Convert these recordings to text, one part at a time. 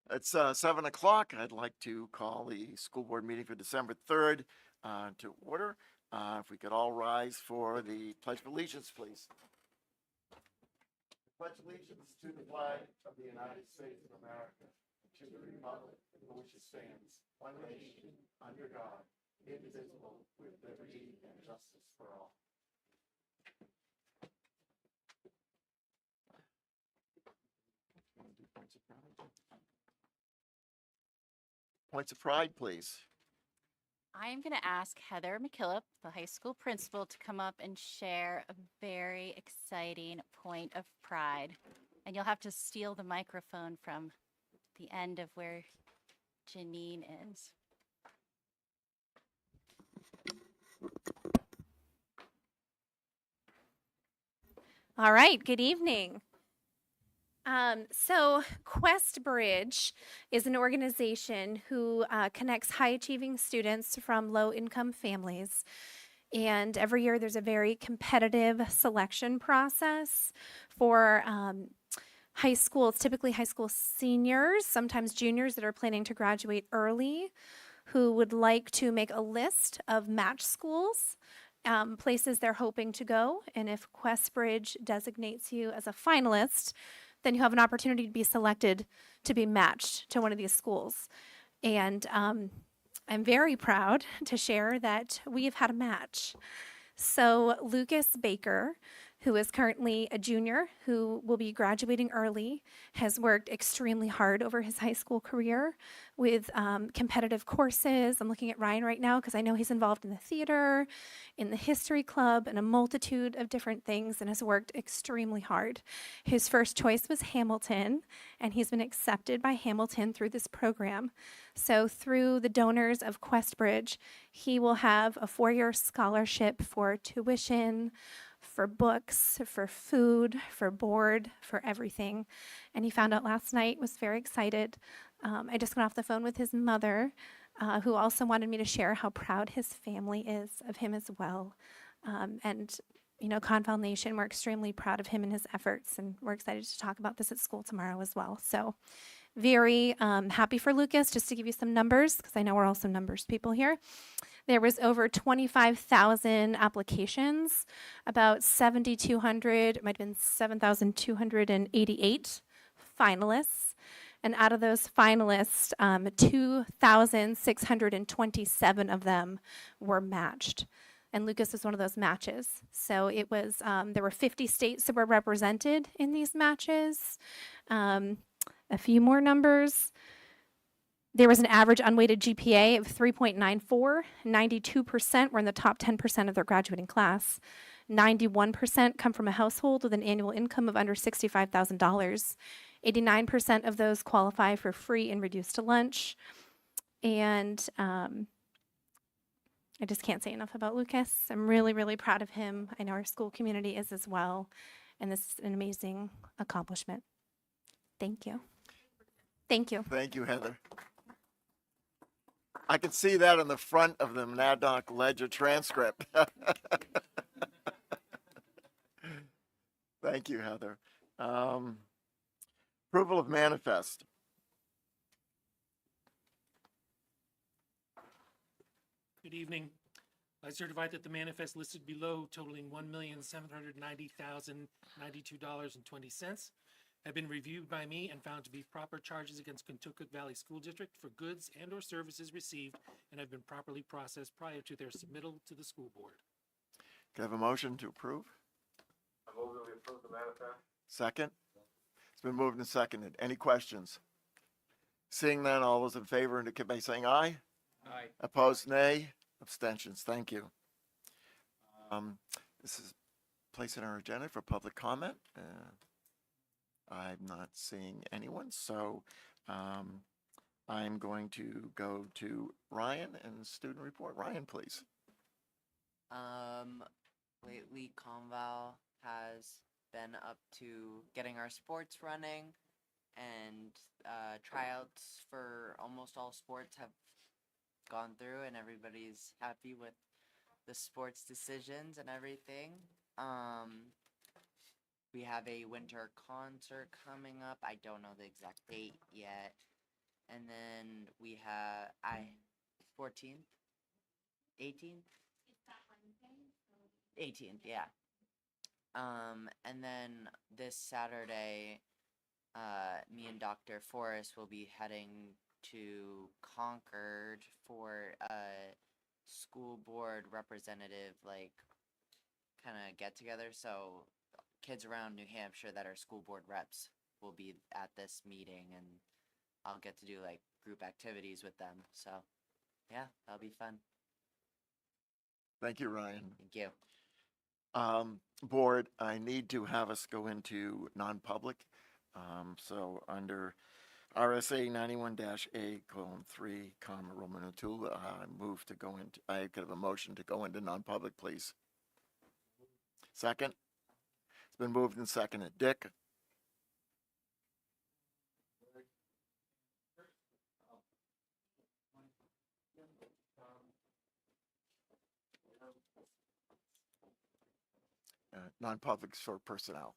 It's 7 o'clock. I'd like to call the school board meeting for December 3rd to order. If we could all rise for the Pledge of Allegiance, please. Pledge allegiance to the flag of the United States of America, to the republic for which it stands, one nation, under God, indivisible, with liberty and justice for all. Points of pride, please. I am going to ask Heather McKillop, the high school principal, to come up and share a very exciting point of pride. And you'll have to steal the microphone from the end of where Janine is. All right, good evening. So QuestBridge is an organization who connects high-achieving students from low-income families. And every year there's a very competitive selection process for high school. It's typically high school seniors, sometimes juniors that are planning to graduate early, who would like to make a list of match schools, places they're hoping to go. And if QuestBridge designates you as a finalist, then you have an opportunity to be selected to be matched to one of these schools. And I'm very proud to share that we have had a match. So Lucas Baker, who is currently a junior who will be graduating early, has worked extremely hard over his high school career with competitive courses. I'm looking at Ryan right now because I know he's involved in the theater, in the history club, and a multitude of different things, and has worked extremely hard. His first choice was Hamilton, and he's been accepted by Hamilton through this program. So through the donors of QuestBridge, he will have a 4-year scholarship for tuition, for books, for food, for board, for everything. And he found out last night, was very excited. I just got off the phone with his mother, who also wanted me to share how proud his family is of him as well. And, you know, Conval Nation, we're extremely proud of him and his efforts, and we're excited to talk about this at school tomorrow as well. So very happy for Lucas. Just to give you some numbers, because I know we're also numbers people here. There was over 25,000 applications, about 7,200, it might have been 7,288 finalists. And out of those finalists, 2,627 of them were matched. And Lucas was one of those matches. So it was, there were 50 states that were represented in these matches. A few more numbers. There was an average unweighted GPA of 3.94. 92% were in the top 10% of their graduating class. 91% come from a household with an annual income of under $65,000. 89% of those qualify for free and reduced lunch. And I just can't say enough about Lucas. I'm really, really proud of him. I know our school community is as well. And this is an amazing accomplishment. Thank you. Thank you. Thank you, Heather. I can see that on the front of the Monadnock Ledger transcript. Thank you, Heather. Approval of manifest. Good evening. I certify that the manifest listed below totaling $1,790,092.20 have been reviewed by me and found to be proper charges against Kentucky Valley School District for goods and/or services received and have been properly processed prior to their submittal to the school board. Can I have a motion to approve? I move that we approve the manifest. Second? It's been moved and seconded. Any questions? Seeing none, all those in favor indicate by saying aye. Aye. Opposed, nay. Abstentions. Thank you. This is placed on our agenda for public comment. I'm not seeing anyone, so I'm going to go to Ryan and student report. Ryan, please. Lately, Conval has been up to getting our sports running, and tryouts for almost all sports have gone through, and everybody's happy with the sports decisions and everything. We have a winter concert coming up. I don't know the exact date yet. And then we have 14th, 18th. 18th, yeah. And then this Saturday, me and Dr. Forrest will be heading to Concord for a school board representative, like, kind of get together. So kids around New Hampshire that are school board reps will be at this meeting, and I'll get to do like group activities with them. So yeah, that'll be fun. Thank you, Ryan. Thank you. Board, I need to have us go into non-public. So under RSA 91-A:3, Roman 2, I move to go into, I could have a motion to go into non-public, please. Second? It's been moved and seconded. Dick? Non-publics for personnel.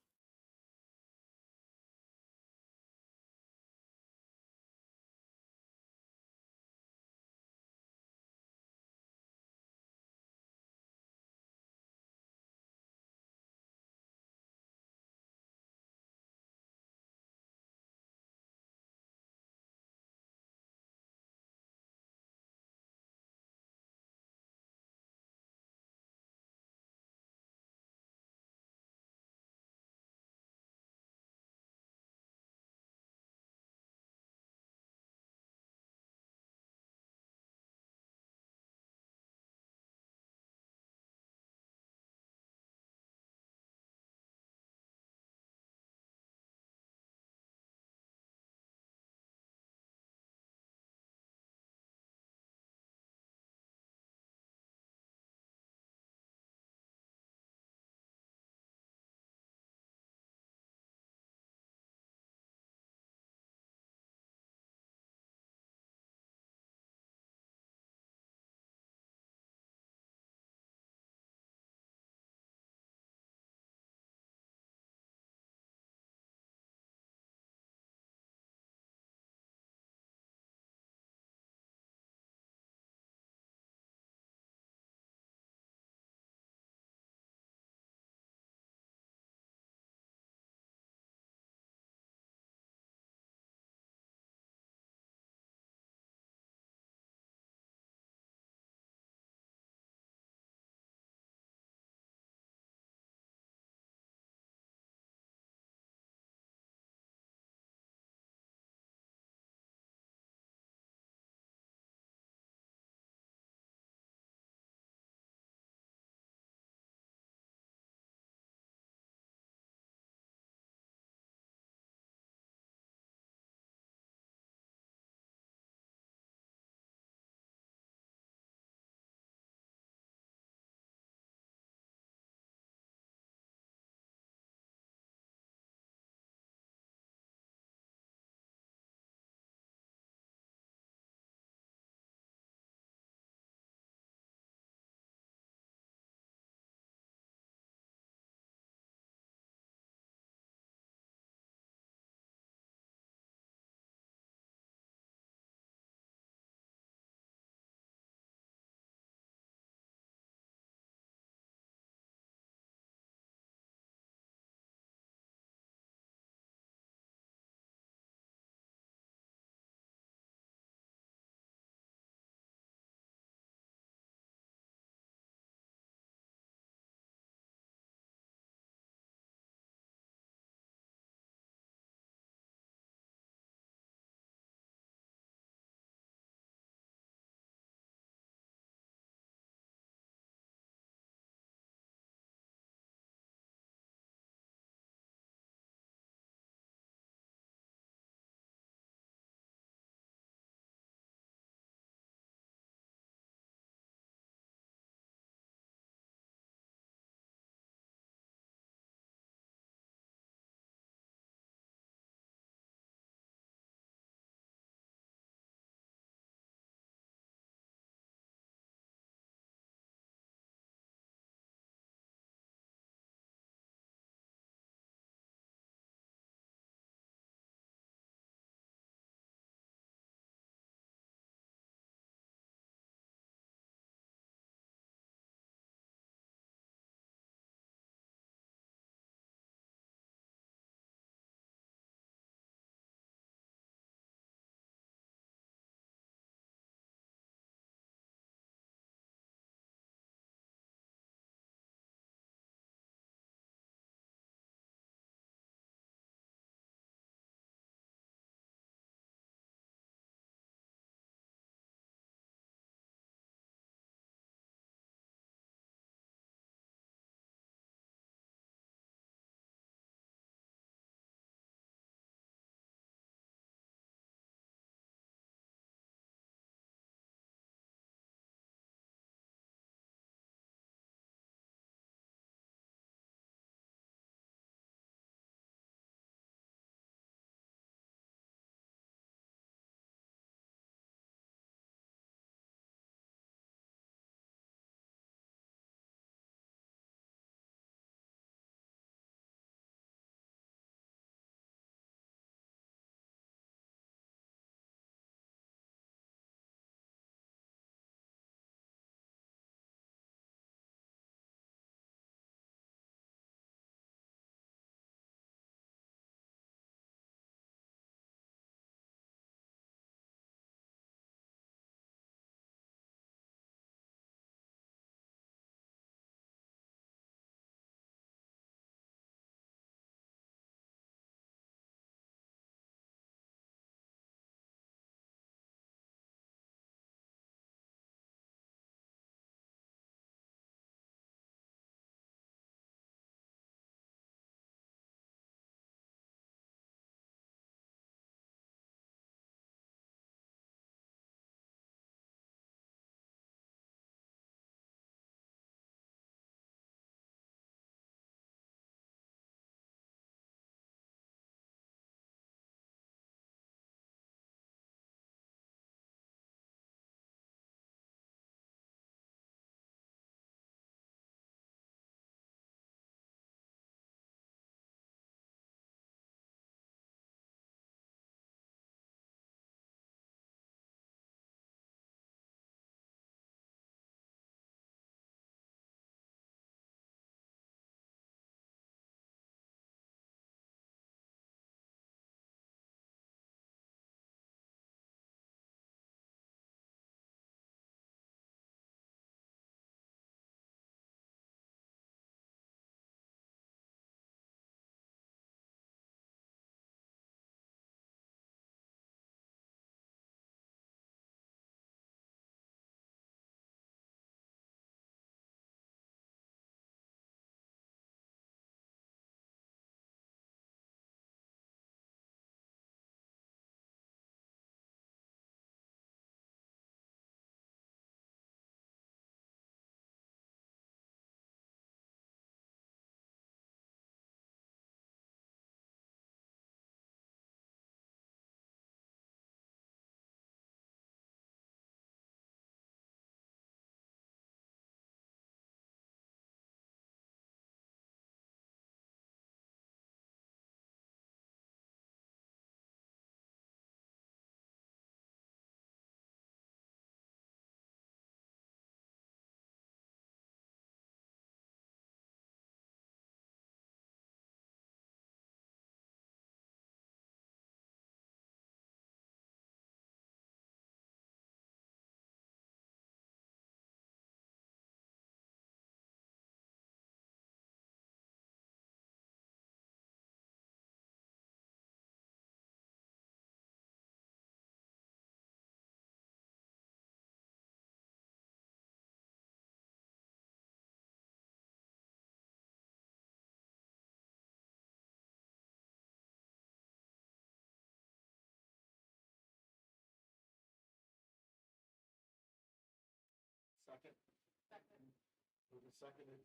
Moved and seconded.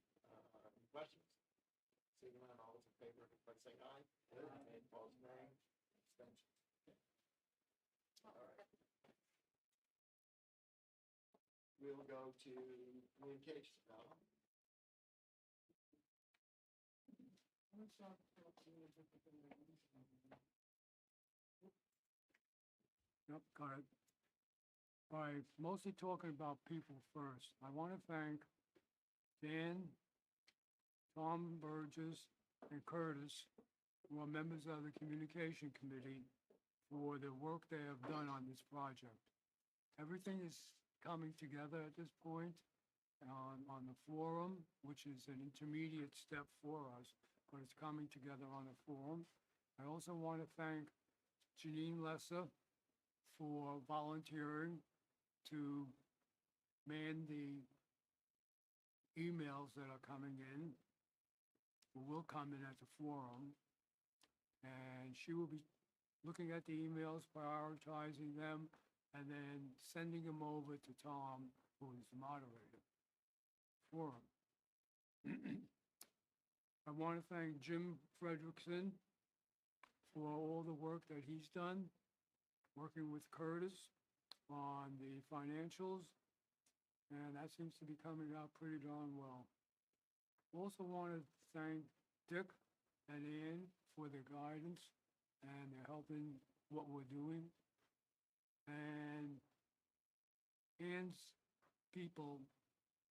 Any questions? Seeing none, all those in favor, by saying aye. Aye. Opposed, nay. Abstention. All right. We'll go to communications now. Yep, got it. By mostly talking about people first, I want to thank Dan, Tom Burgess, and Curtis, who are members of the Communication Committee, for the work they have done on this project. Everything is coming together at this point on the forum, which is an intermediate step for us, but it's coming together on the forum. I also want to thank Janine Lesser for volunteering to man the emails that are coming in, or will come in at the forum. And she will be looking at the emails, prioritizing them, and then sending them over to Tom, who is the moderator. Forum. I want to thank Jim Frederickson for all the work that he's done, working with Curtis on the financials, and that seems to be coming out pretty darn well. Also want to thank Dick and Ann for their guidance and their helping what we're doing. And Ann's people,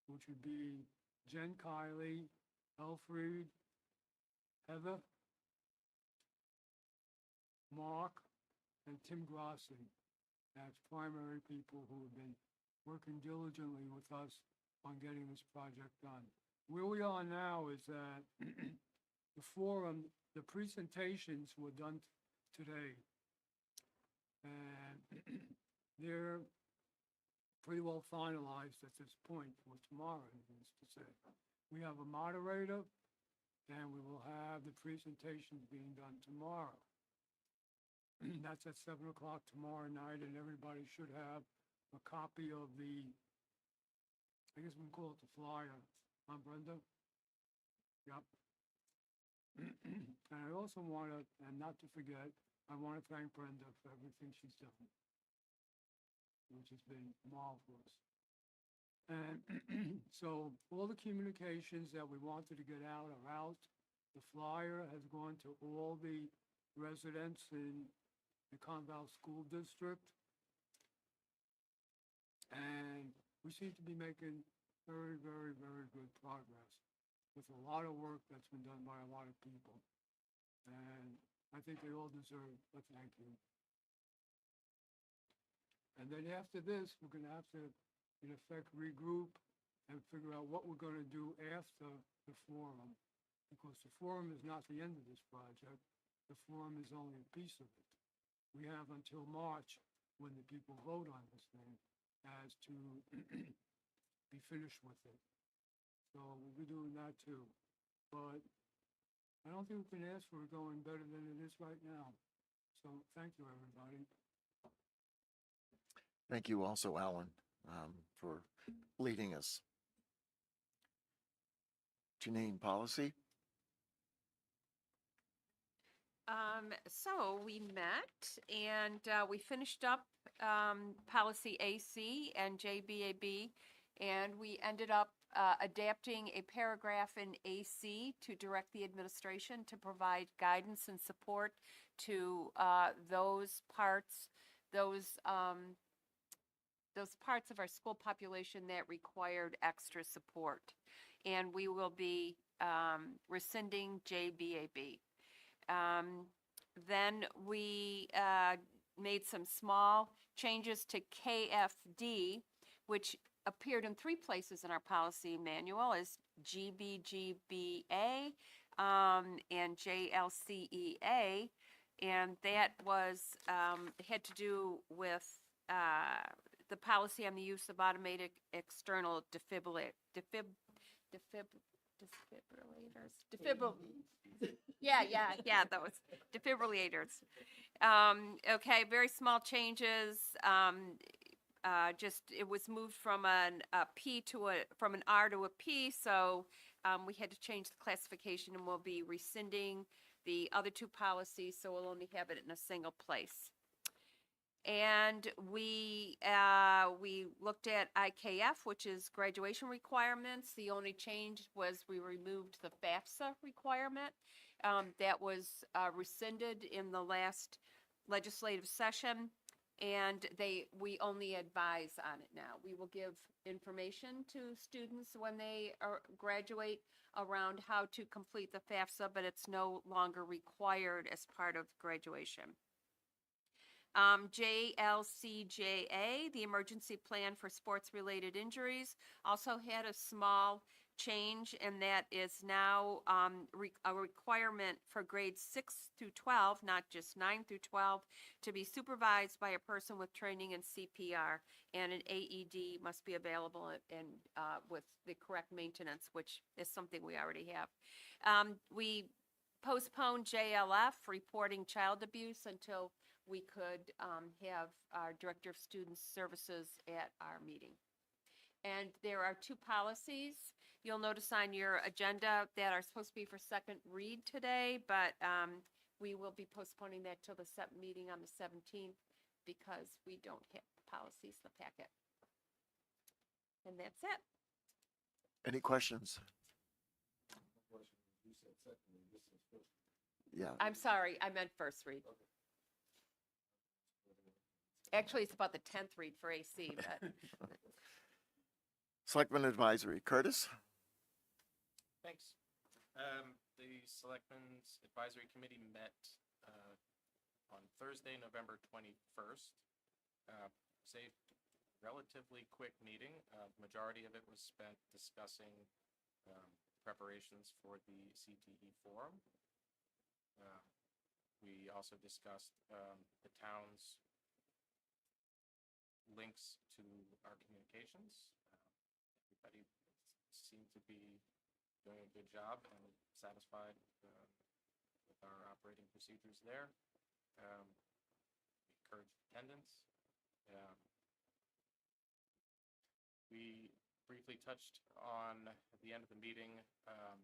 which would be Jen Kiley, Alfred, Heather, Mark, and Tim Grossi, as primary people who have been working diligently with us on getting this project done. Where we are now is that the forum, the presentations were done today. And they're pretty well finalized at this point for tomorrow, needless to say. We have a moderator, and we will have the presentations being done tomorrow. That's at 7 o'clock tomorrow night, and everybody should have a copy of the, I guess we can call it the flyer, huh, Brenda? Yep. And I also want to, and not to forget, I want to thank Brenda for everything she's done, which has been marvelous. And so all the communications that we wanted to get out are out. The flyer has gone to all the residents in the Conval School District. And we seem to be making very, very, very good progress with a lot of work that's been done by a lot of people. And I think they all deserve a thank you. And then after this, we're going to have to, in effect, regroup and figure out what we're going to do after the forum. Because the forum is not the end of this project. The forum is only a piece of it. We have until March, when the people vote on this thing, as to be finished with it. So we'll be doing that too. But I don't think we can ask for it going better than it is right now. So thank you, everybody. Thank you also, Alan, for leading us. Janine, policy? So we met and we finished up policy AC and JBAB, and we ended up adapting a paragraph in AC to direct the administration to provide guidance and support to those parts of our school population that required extra support. And we will be rescinding JBAB. Then we made some small changes to KFD, which appeared in 3 places in our policy manual as GBGBA and JLCEA. And that was, had to do with the policy on the use of automated external defibrillators. Those defibrillators. Okay, very small changes. it was moved from a P to from an R to a P, so we had to change the classification, and we'll be rescinding the other two policies, so we'll only have it in a single place. And we looked at IKF, which is graduation requirements. The only change was we removed the FAFSA requirement. That was rescinded in the last legislative session, and we only advise on it now. We will give information to students when they graduate around how to complete the FAFSA, but it's no longer required as part of graduation. JLCJA, the Emergency Plan for Sports-Related Injuries, also had a small change, and that is now a requirement for grades 6 through 12, not just 9 through 12, to be supervised by a person with training in CPR, and an AED must be available and with the correct maintenance, which is something we already have. We postponed JLF, reporting child abuse, until we could have our Director of Student Services at our meeting. And there are two policies you'll notice on your agenda that are supposed to be for second read today, but we will be postponing that till the meeting on the 17th because we don't have policies in the packet. And that's it. Any questions? Yeah, I'm sorry, I meant first read. Actually, it's about the 10th read for AC, but Selectmen Advisory, Curtis? Thanks. The Selectmen's Advisory Committee met on Thursday, November 21st. It's a relatively quick meeting. Majority of it was spent discussing preparations for the CTE forum. We also discussed the town's links to our communications. Everybody seemed to be doing a good job and satisfied with our operating procedures there. We encouraged attendance. We briefly touched on, at the end of the meeting, on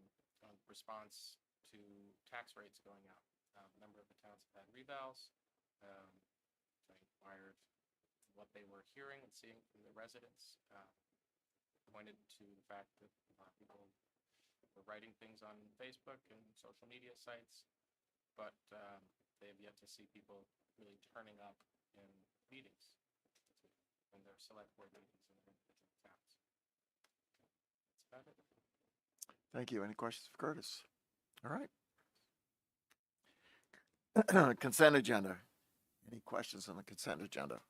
response to tax rates going up. A number of the towns have had revals. I inquired what they were hearing and seeing from the residents. Pointed to the fact that a lot of people were writing things on Facebook and social media sites, but they have yet to see people really turning up in meetings, in their select board meetings in their individual towns. That's about it. Thank you. Any questions for Curtis? All right. Consent agenda. Any questions on the consent agenda?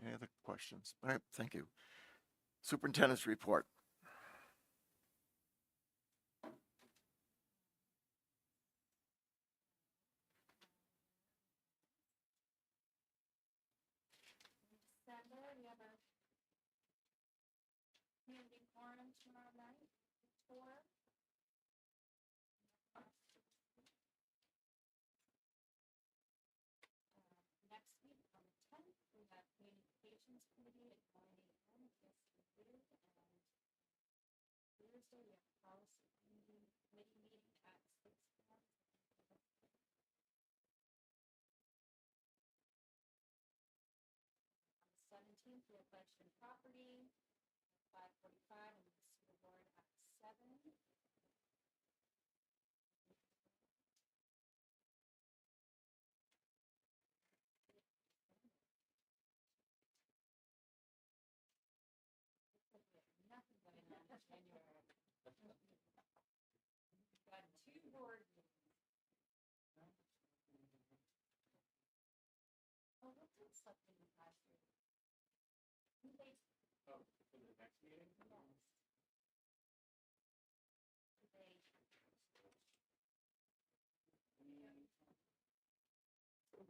Any other questions? All right, thank you. Superintendent's report. December, we have a community forum tomorrow night, 4. Next week on the 10th, we have communications committee at 9 a.m. Yes, we do. And Thursday, we have policy committee meeting at 6 p.m. On the 17th, we have budget and property, 5:45, and the school board at 7. Nothing going on in January. We've got 2 board meetings. Oh, what did something last year? Oh, for the next meeting? Yes. They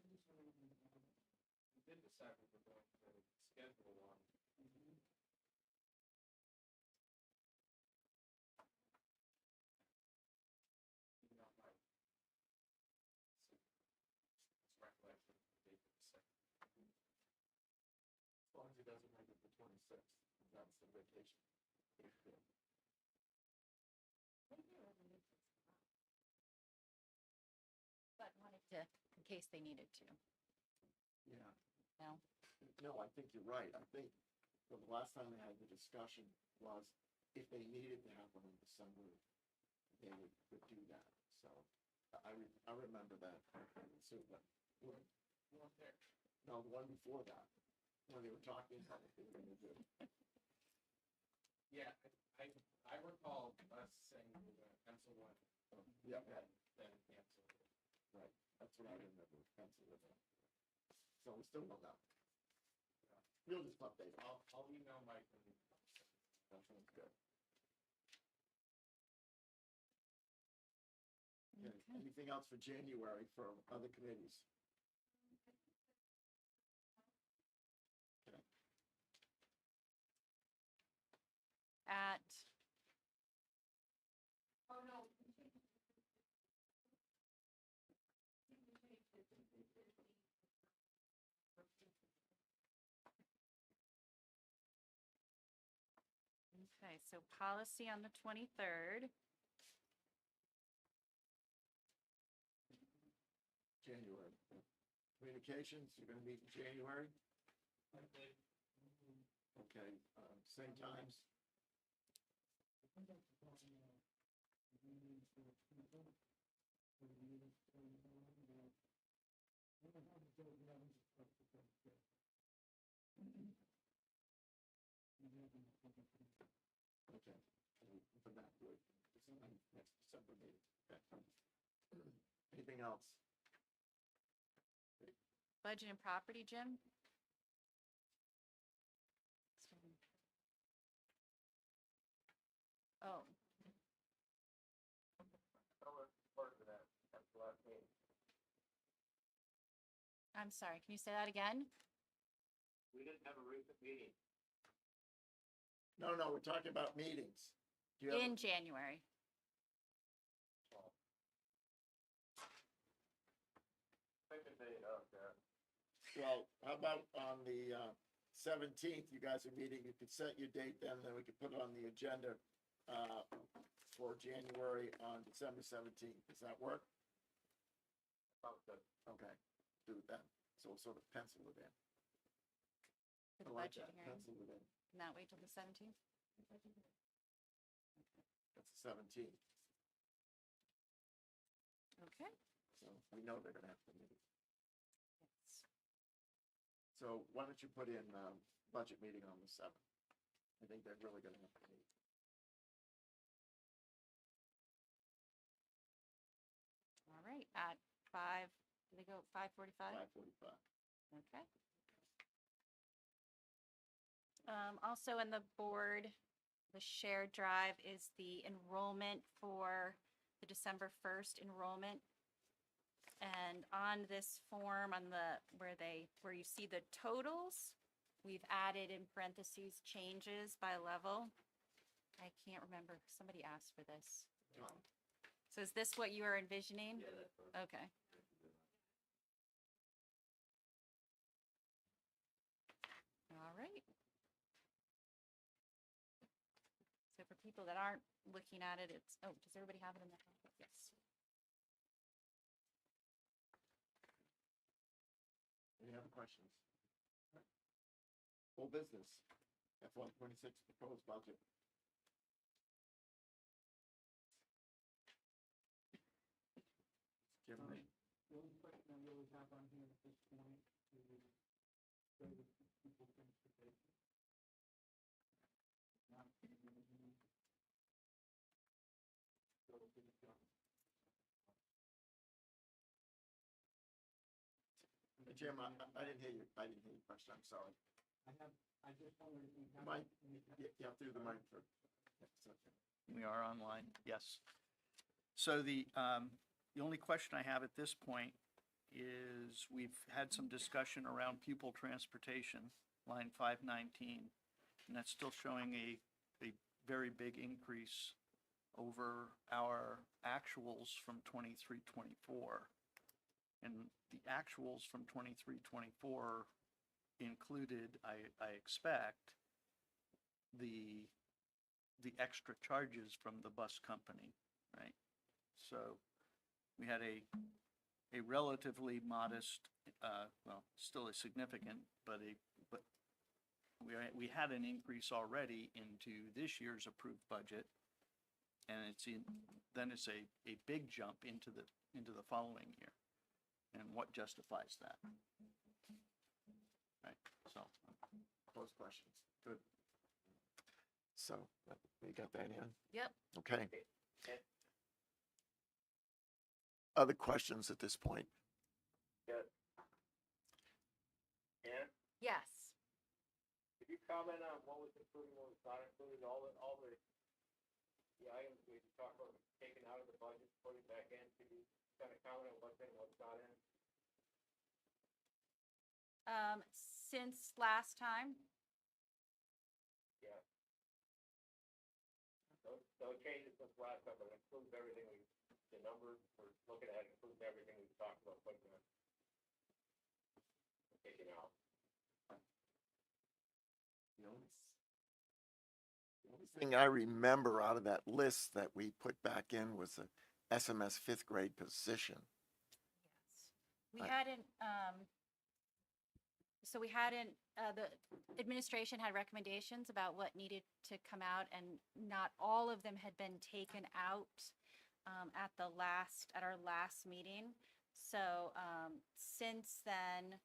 second, we're going to schedule one. You know, my recollection of the date of the second. As long as he doesn't make it the 26th, that's the vacation. But wanted to, in case they needed to. Yeah. No? No, I think you're right. I think the last time they had the discussion was if they needed to have one in December, they would do that. So I remember that. So, but, You weren't there. no, the one before that, when they were talking about what they were going to do. Yeah, I recall us saying we were gonna pencil one, Yeah, then cancel it. right. That's what I remember. Pencil it in. So we still don't know. We'll just update it. I'll email Mike and. That sounds good. Okay. Anything else for January for other committees? Okay. At, okay, so policy on the 23rd. January. Communications, you're gonna meet in January? Okay, same times? Okay, for that, good. Next December meeting. Okay. Anything else? Budget and property, Jim? Oh, Part of that, that's the last meeting. I'm sorry. Can you say that again? We didn't have a recent meeting. No, we're talking about meetings. Do you have, In January. Pick a date up there. well, how about on the 17th, you guys are meeting, you could set your date then we could put it on the agenda for January on December 17th. Does that work? Sounds good. Okay, do it then. So we'll sort of pencil it in. For I the like budget that, hearing. pencil it in. Not wait till the 17th? That's the 17th. Okay. So we know they're gonna have to meet. Yes. So why don't you put in budget meeting on the 7th? I think they're really gonna have to meet. All right, at 5, do they go 5:45? 5:45. Okay. Also in the board, the shared drive is the enrollment for the December 1st enrollment. And on this form, on the, where you see the totals, we've added in parentheses changes by level. I can't remember, somebody asked for this. Tom, So is this what you are envisioning? Yeah, that's right. Okay. All right. So for people that aren't looking at it, it's, oh, does everybody have it in their packet? Yes. any other questions? Full business, FY 26 proposed budget. Jim, The only question I really have on here at this point is whether people transportation. Not Jim, I didn't hear you, I didn't hear your question, I'm sorry. I just wondered if you have. Mike, yeah, through the mic. Yeah, it's okay. We are online, yes. So the only question I have at this point is is we've had some discussion around pupil transportation, line 519. And that's still showing a very big increase over our actuals from 23-24. And the actuals from 23-24 included, I expect, the extra charges from the bus company, right? So we had a relatively modest, well, still a significant, but we had an increase already into this year's approved budget. And then it's a big jump into the following year. And what justifies that? Right, so. Close questions. Good. So, you got that in? Yep. Okay. Other questions at this point? And Yes. could you comment on what was included, what was not included, all the items we talked about taking out of the budget, putting back in? Could you kind of comment on what's in, what's not in? Since last time, Yeah. Those changes since last time, but it includes everything the numbers we're looking at, includes everything we've talked about putting in. Taking out. The only thing I remember out of that list that we put back in was the SMS fifth grade position. yes. We I- hadn't, so we hadn't, the administration had recommendations about what needed to come out, and not all of them had been taken out at our last meeting. So since then,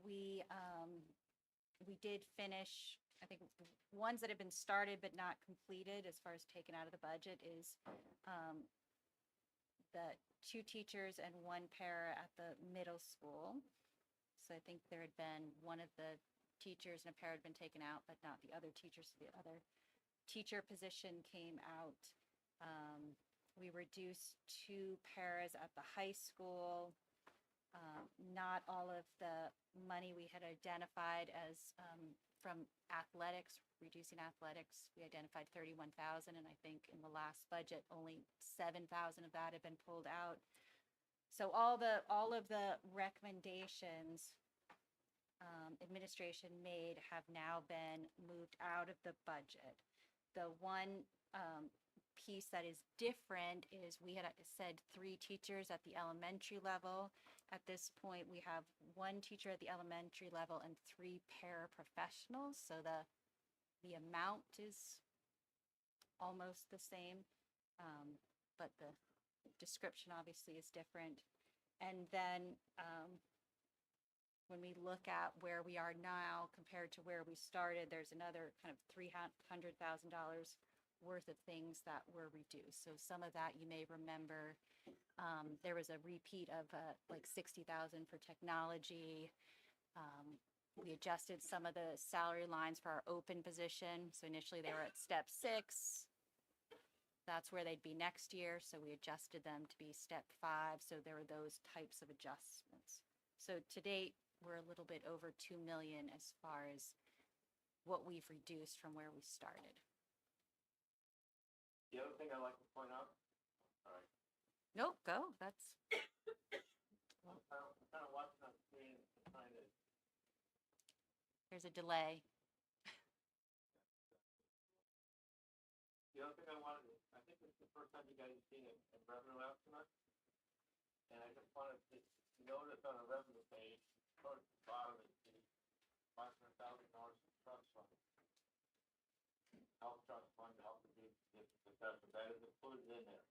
we did finish, I think, ones that have been started but not completed as far as taken out of the budget is the 2 teachers and 1 para at the middle school. So I think there had been one of the teachers and a para had been taken out, but not the other teachers. The other teacher position came out. We reduced 2 paras at the high school. Not all of the money we had identified as from athletics, reducing athletics, we identified 31,000, and I think in the last budget, only 7,000 of that had been pulled out. So all of the recommendations administration made have now been moved out of the budget. The one piece that is different is we had said 3 teachers at the elementary level. At this point, we have 1 teacher at the elementary level and 3 paraprofessionals. So the amount is almost the same, but the description obviously is different. And then when we look at where we are now compared to where we started, there's another kind of $300,000 worth of things that were reduced. So some of that you may remember, there was a repeat of like 60,000 for technology. We adjusted some of the salary lines for our open position. So initially they were at step 6. That's where they'd be next year. So we adjusted them to be step 5. So there were those types of adjustments. So to date, we're a little bit over 2 million as far as what we've reduced from where we started. The other thing I'd like to point out, Nope, go. That's I'm kind of watching on the screen and trying to, there's a delay. the other thing I wanted to, I think this is the first time you guys have seen a revenue estimate. And I just wanted to notice on a revenue page, towards the bottom, it's the $500,000 in trust fund. Health trust fund to help reduce this assessment, that is included in there.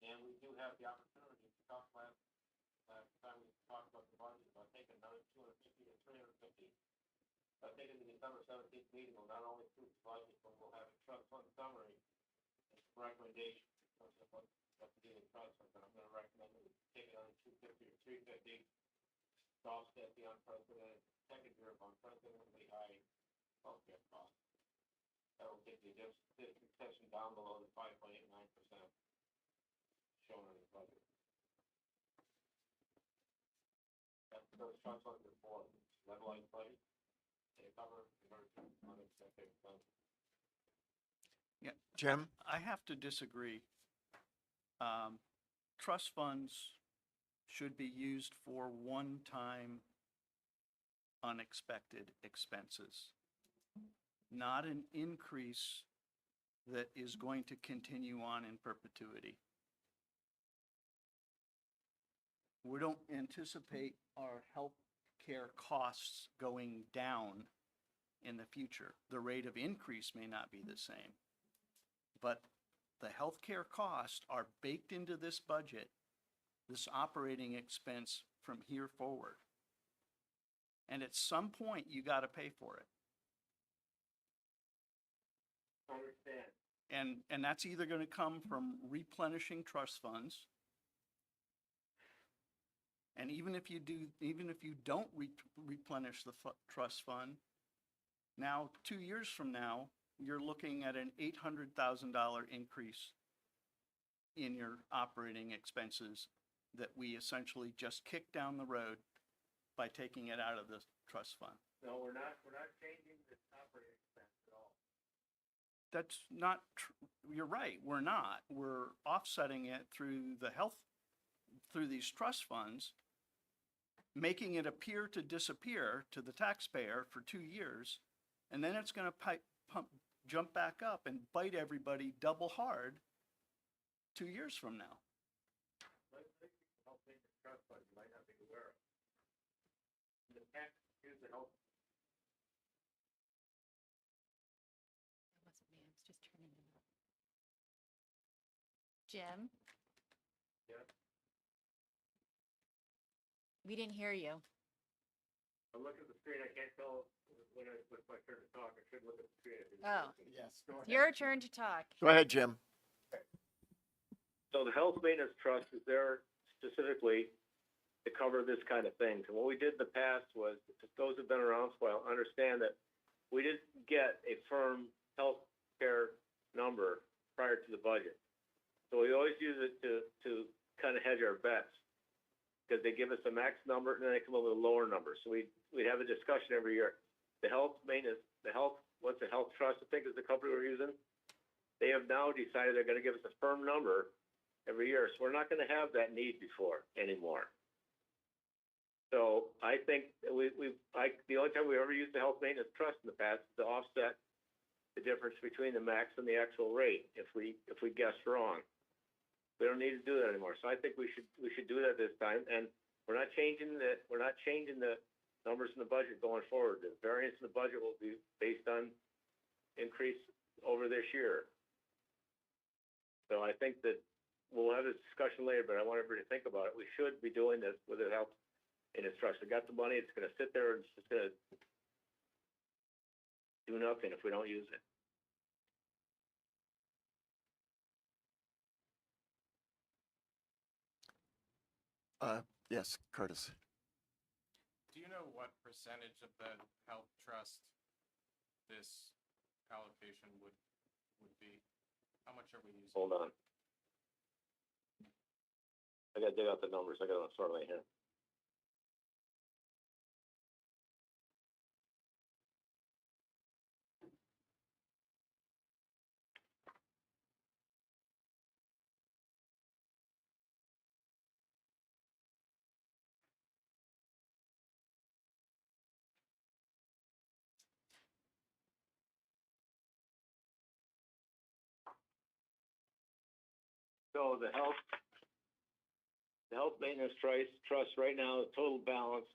And we do have the opportunity to talk last time we talked about the budget, about taking another 250 to 350. I think in the December 17th meeting, we'll not only approve the budget, but we'll have a trust fund summary and recommendation of what to do with trust funds. And I'm going to recommend that we take another 250 or 350 to offset the unprecedented second year of unprecedentedly high healthcare costs. That will get the district section down below the 5.89% shown in the budget. those trust funds are for, levelized budget. They cover emergency unexpected expenses. Jim? I have to disagree. Trust funds should be used for one-time unexpected expenses, not an increase that is going to continue on in perpetuity. We don't anticipate our health care costs going down in the future. The rate of increase may not be the same, but the healthcare costs are baked into this budget, this operating expense from here forward. And at some point, you got to pay for it. Understand. And that's either going to come from replenishing trust funds. And even if you don't replenish the trust fund, now 2 years from now, you're looking at an $800,000 increase in your operating expenses that we essentially just kicked down the road by taking it out of the trust fund. No, we're not changing the operating expense at all. That's not, you're right, we're not. We're offsetting it through through these trust funds, making it appear to disappear to the taxpayer for 2 years, and then it's going to jump back up and bite everybody double hard 2 years from now. Let's think help make the trust fund you might not be aware of. The tax is to help. That wasn't me. I was just turning it up. Jim? Yeah. We didn't hear you. I'm looking at the screen. I can't tell when it's my turn to talk. I should look at the screen. Oh. Yes, go ahead. Your turn to talk. Go ahead, Jim. So the health maintenance trust is there specifically to cover this kind of things. And what we did in the past was, those who've been around for a while understand that we didn't get a firm health care number prior to the budget. So we always use it to kind of hedge our bets, because they give us a max number and then they come up with a lower number. So we'd have a discussion every year. The health maintenance, what's the health trust, I think is the company we're using. They have now decided they're gonna give us a firm number every year, so we're not gonna have that need anymore. So I think the only time we ever used the health maintenance trust in the past is to offset the difference between the max and the actual rate if we guessed wrong. We don't need to do that anymore. So I think we should do that this time, and we're not changing the numbers in the budget going forward. The variance in the budget will be based on increase over this year. So I think that we'll have this discussion later, but I want everybody to think about it. We should be doing this with the help in its trust. We got the money, it's gonna sit there, and it's just gonna do nothing if we don't use it. Yes, Curtis. Do you know what percentage of the health trust this allocation would be? How much are we using? Hold on. I gotta dig out the numbers. I got it on front of my head. So the health maintenance trust right now, the total balance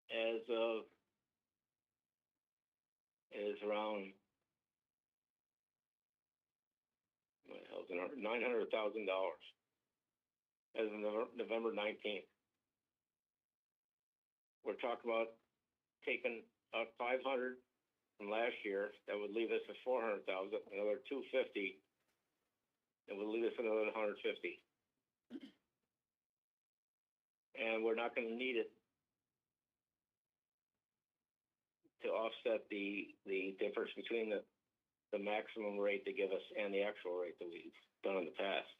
as of is around $900,000 as of November 19th. We're talking about taking out 500 from last year. That would leave us at 400,000, another 250. It would leave us another 150. And we're not gonna need it to offset the difference between the maximum rate they give us and the actual rate that we've done in the past.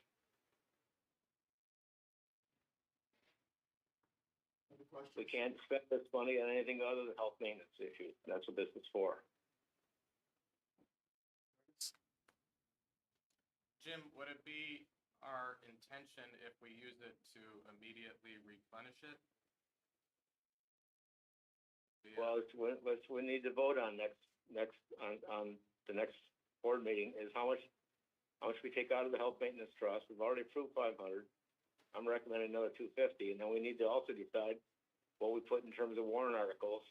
questions? We can't spend this money on anything other than health maintenance issues. That's what this is for. Jim, would it be our intention if we use it to immediately replenish it? Well, it's what we need to vote on on the next board meeting is how much we take out of the health maintenance trust. We've already approved 500. I'm recommending another 250, and then we need to also decide what we put in terms of warrant articles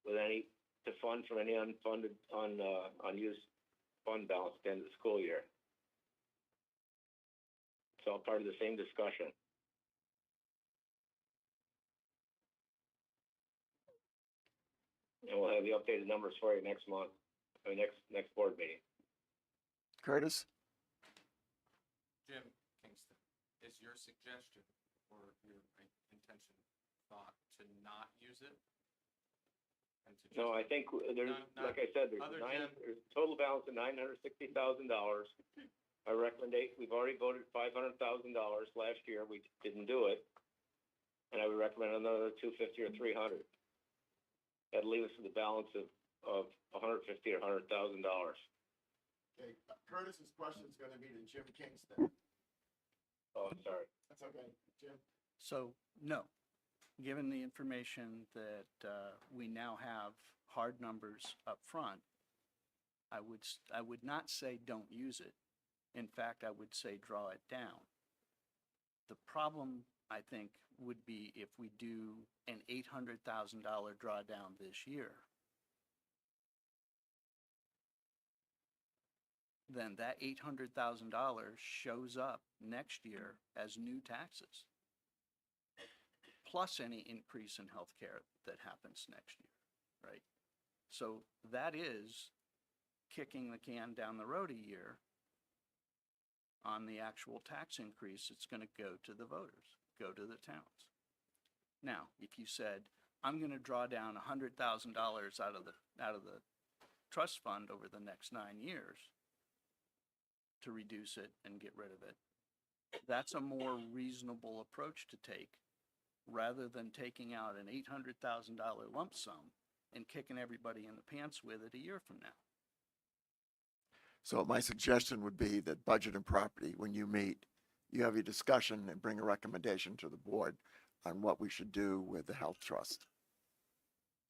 with to fund from any unfunded, unused fund balance at the end of the school year. It's all part of the same discussion. And we'll have the updated numbers for you next month, or next board meeting. Curtis? Jim Kingston, is your suggestion or your intention, thought, to not use it? And to No, I just, think there's, Not- like I said, there's other there's a total balance of $960,000. I recommend, we've already voted $500,000 last year, we didn't do it. And I would recommend another 250 or 300. That'd leave us with a balance of $150 or $100,000. Okay, Curtis's question is gonna be to Jim Kingston. Oh, I'm sorry. That's okay, Jim. So, no, given the information that we now have hard numbers up front, I would not say don't use it. In fact, I would say draw it down. The problem, I think, would be if we do an $800,000 drawdown this year. Then that $800,000 shows up next year as new taxes, plus any increase in healthcare that happens next year, right? So that is kicking the can down the road a year on the actual tax increase. It's going to go to the voters, go to the towns. Now, if you said, I'm going to draw down $100,000 out of the trust fund over the next 9 years to reduce it and get rid of it, that's a more reasonable approach to take rather than taking out an $800,000 lump sum and kicking everybody in the pants with it a year from now. So my suggestion would be that Budget and Property, when you meet, you have your discussion and bring a recommendation to the board on what we should do with the health trust.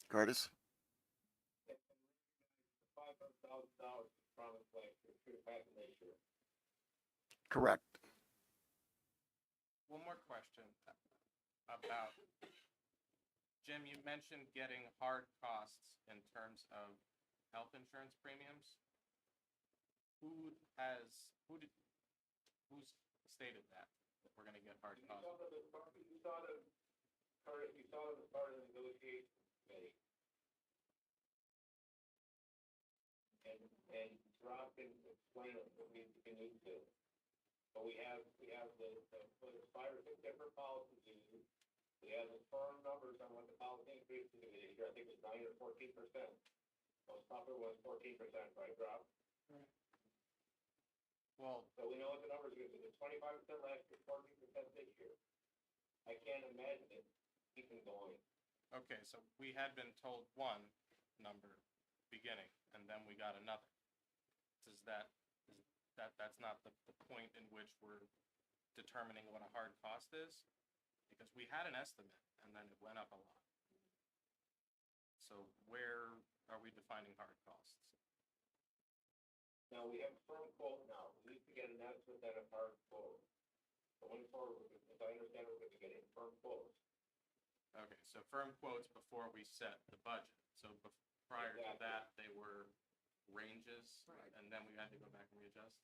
Curtis? $500,000 promised last year, should have happened this year. Correct. one more question about, Jim, you mentioned getting hard costs in terms of health insurance premiums. Who's stated that we're gonna get hard costs? You saw it as part of the negotiation committee. And Rob can explain it if we need to. But we have the 5 or 6 different policies used. We have the firm numbers on what the policy increase is gonna be this year. I think it's 9 or 14%. Most popular was 14%, right, Rob? Well, So we know what the numbers are gonna be. It's 25% last year, 14% this year. I can't imagine it keeping going. okay, so we had been told one number beginning, and then we got another. That's not the point in which we're determining what a hard cost is? Because we had an estimate, and then it went up a lot. So where are we defining hard costs? Now, we have a firm quote now. We need to get an estimate and a hard quote. Going forward, as I understand, we're gonna be getting firm quotes. Okay, so firm quotes before we set the budget. So prior to Exactly. that, they were ranges, and then we had to go back and readjust?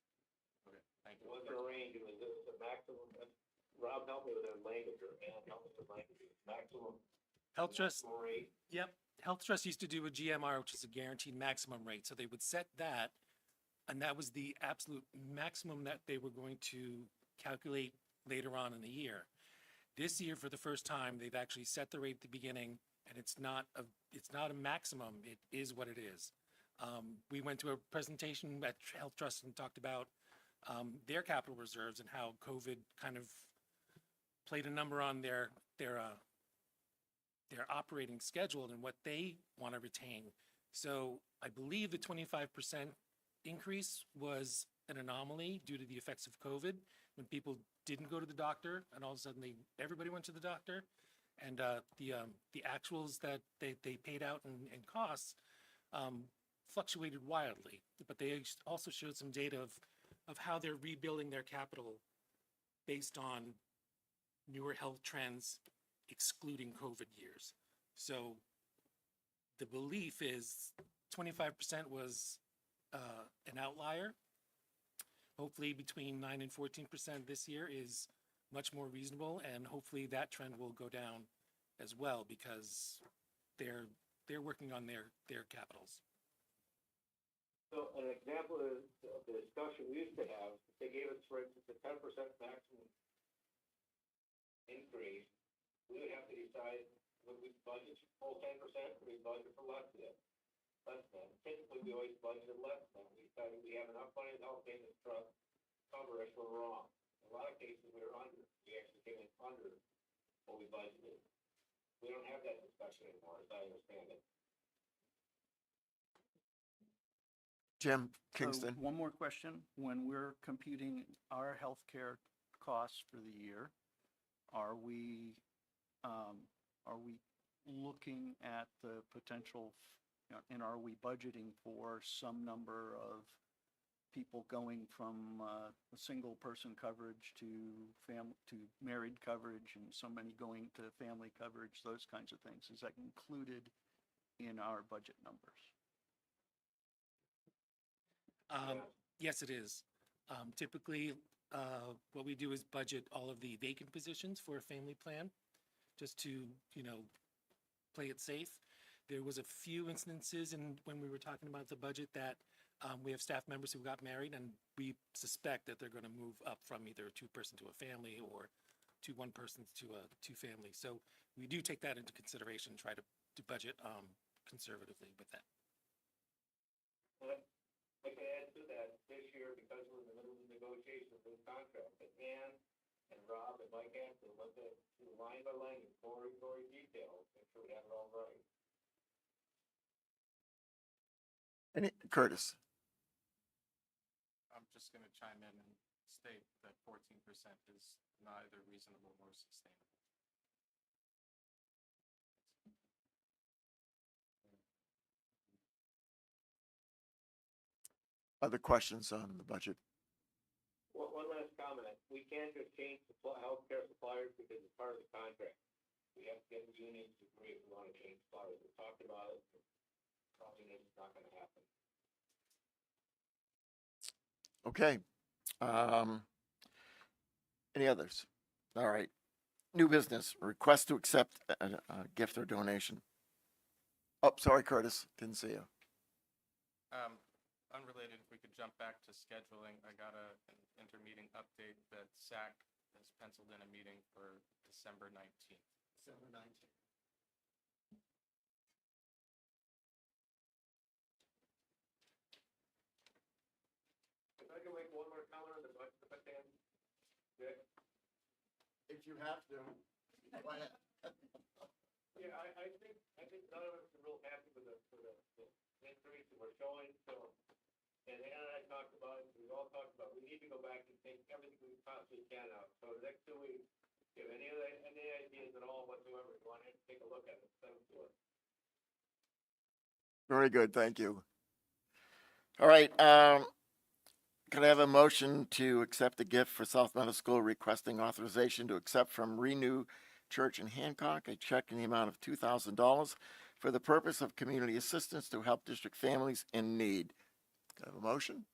Okay, thank It you. wasn't a range, it was the maximum, Rob, help me with that language, or Ann, help me with language, maximum. Health Trust, maximum rate. yep, Health Trust used to do a GMR, which is a guaranteed maximum rate. So they would set that, and that was the absolute maximum that they were going to calculate later on in the year. This year, for the first time, they've actually set the rate at the beginning, and it's not a maximum. It is what it is. We went to a presentation at Health Trust and talked about their capital reserves and how COVID kind of played a number on their their operating schedule and what they want to retain. So I believe the 25% increase was an anomaly due to the effects of COVID, when people didn't go to the doctor and all of a sudden everybody went to the doctor. And the actuals that they paid out in costs fluctuated wildly. But they also showed some data of how they're rebuilding their capital based on newer health trends, excluding COVID years. So the belief is 25% was an outlier. Hopefully between 9 and 14% this year is much more reasonable, and hopefully that trend will go down as well, because they're working on their capitals. So an example of the discussion we used to have, they gave us, for instance, a 10% maximum increase. We would have to decide, would we budget full 10%, or we budget for less than? Typically, we always budgeted less than. We decided we have enough money in the health maintenance trust to cover us, we're wrong. In a lot of cases, we were under. We actually came in under what we budgeted. We don't have that discussion anymore, as I understand it. Jim So, Kingston. one more question. When we're computing our healthcare costs for the year, are we looking at the potential, and are we budgeting for some number of people going from a single person coverage to married coverage, and so many going to family coverage, those kinds of things? Is that included in our budget numbers? Yes, it is. Typically, what we do is budget all of the vacant positions for a family plan, just to, play it safe. There was a few instances when we were talking about the budget that we have staff members who got married, and we suspect that they're going to move up from either a two-person to a family or one person to a two-family. So we do take that into consideration, try to budget conservatively with that. I can add to that, this year, because we're in the middle of the negotiations of the contract, that Ann and Rob and Mike Hanson looked at line by line, gory details, make sure we have it all right. Curtis. I'm just going to chime in and state that 14% is neither reasonable nor sustainable. Other questions on the budget? One last comment. We can't just change healthcare suppliers because it's part of the contract. We have to get the unions to agree if we want to change suppliers. We talked about it. Probably it's not going to happen. Okay. Any others? All right. New business, request to accept a gift or donation. Oh, sorry, Curtis, didn't see you. Unrelated, if we could jump back to scheduling, I got an intermeeting update that SAC has penciled in a meeting for December 19th. December 19th. If I can make one more comment on the budget, if I can, Dick? If you have to, go ahead. Yeah, I think none of us are real happy with the increase that we're showing, so, and Ann and I talked about it, we've all talked about, we need to go back and take everything we possibly can out. So the next 2 weeks, if any ideas at all whatsoever, you want to take a look at it, send them to us. Very good, thank you. All right, can I have a motion to accept a gift for South Meadow School, requesting authorization to accept from Renew Church in Hancock a check in the amount of $2,000 for the purpose of community assistance to help district families in need? Can I have a motion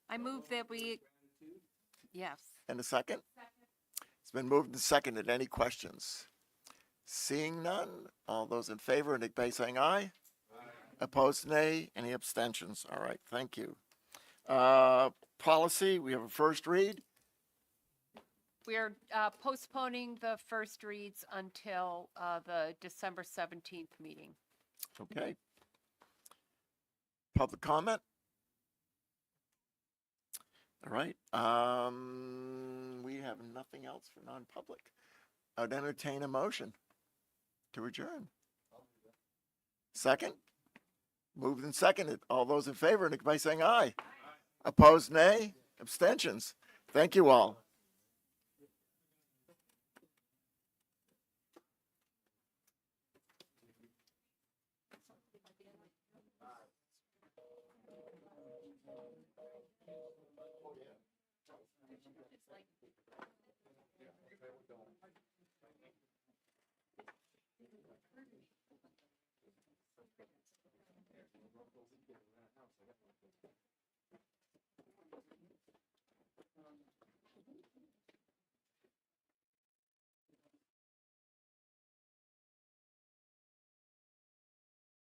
I move that we, yes. and a second? It's been moved and seconded. Any questions? Seeing none, all those in favor indicate by saying aye. Opposed, nay. Any abstentions? All right, thank you. Policy, we have a first read. We're postponing the first reads until the December 17th meeting. Okay. Public comment? All right, we have nothing else for non-public. I'd entertain a motion to adjourn. Second? Moved and seconded. All those in favor, indicate by saying aye. Opposed, nay. Abstentions. Thank you all.